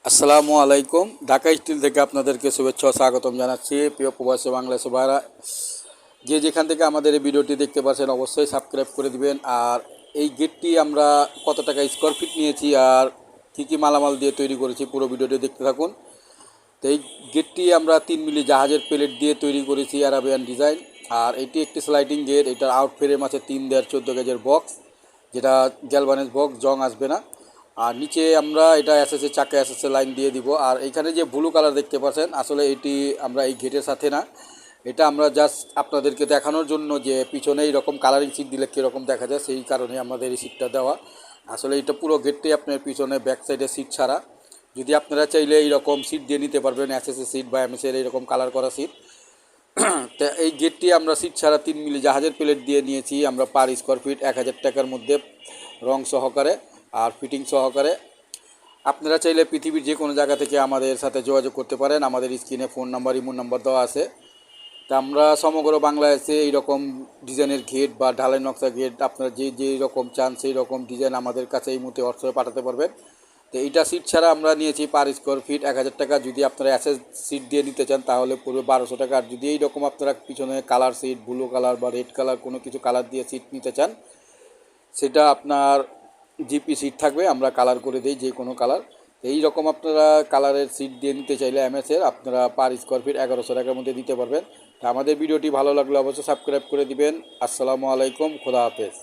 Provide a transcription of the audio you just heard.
আসসালামু আলাইকুম। ঢাকা স্টিল থেকে আপনাদেরকে শুভেচ্ছা ও স্বাগতম জানাচ্ছি। প্রিয় প্রবাসী বাংলাদেশি ভাইরা, যে যেখান থেকে আমাদের এই ভিডিওটি দেখতে পাচ্ছেন অবশ্যই সাবস্ক্রাইব করে দিবেন। আর এই গেটটি আমরা কত টাকা স্কোয়ার ফিট নিয়েছি আর কী কী মালামাল দিয়ে তৈরি করেছি পুরো ভিডিওটি দেখতে থাকুন। তো এই গেটটি আমরা 3 মিলি জাহাজের প্লেট দিয়ে তৈরি করেছি, আরাবিয়ান ডিজাইন। আর এটি একটি স্লাইডিং গেট। এটার আউট ফ্রেম আছে 3 দেড় 14 গেজের বক্স, যেটা গ্যালভানিজ বক্স, জং আসবে না। আর নিচে আমরা এটা এসএসএ চাকা এসএসএ লাইন দিয়ে দিব। আর এখানে যে ব্লু কালার দেখতে পাচ্ছেন, আসলে এটি আমরা এই গেটের সাথে না, এটা আমরা জাস্ট আপনাদেরকে দেখানোর জন্য যে পিছনে এইরকম কালারিং সিট দিলে কীরকম দেখা যায়, সেই কারণে আমাদের এই সিটটা দেওয়া। আসলে এটা পুরো গেটটাই আপনার পিছনে ব্যাক সাইডে সিট ছাড়া। যদি আপনারা চাইলে এইরকম সিট দিয়ে নিতে পারবেন, এসএসএ সিট বা এমএসের এইরকম কালার করা সিট। তো এই গেটটি আমরা সিট ছাড়া 3 মিলি জাহাজের প্লেট দিয়ে নিয়েছি আমরা পার স্কোয়ার ফিট 1000 টাকার মধ্যে, রং সহকারে আর ফিটিং সহকারে। আপনারা চাইলে পৃথিবীর যে কোনো জায়গা থেকে আমাদের সাথে যোগাযোগ করতে পারেন। আমাদের স্ক্রিনে ফোন নাম্বার, ইমো নাম্বার দেওয়া আছে। তা আমরা সমগ্র বাংলাদেশে এইরকম ডিজাইনের গেট বা ঢালাই নকশা গেট আপনারা যেই রকম চান সেই রকম ডিজাইন আমাদের কাছে এই মুহূর্তে হোয়াটসঅ্যাপে পাঠাতে পারবেন। তো এইটা সিট ছাড়া আমরা নিয়েছি পার স্কোয়ার ফিট 1000 টাকা। যদি আপনারা অ্যাসেস সিট দিয়ে নিতে চান তাহলে পড়বে 1200 টাকা। আর যদি এইরকম আপনারা পিছনে কালার সিট, ব্লু কালার বা রেড কালার কোনো কিছু কালার দিয়ে সিট নিতে চান, সেটা আপনার জিপি সিট থাকবে, আমরা কালার করে দিই যে কোনো কালার। এই রকম আপনারা কালারের সিট দিয়ে নিতে চাইলে এমএসের আপনারা পার স্কোয়ার ফিট 1100 টাকার মধ্যে দিতে পারবেন। তা আমাদের ভিডিওটি ভালো লাগলে অবশ্যই সাবস্ক্রাইব করে দিবেন। আসসালামু আলাইকুম, খোদা হাফেজ।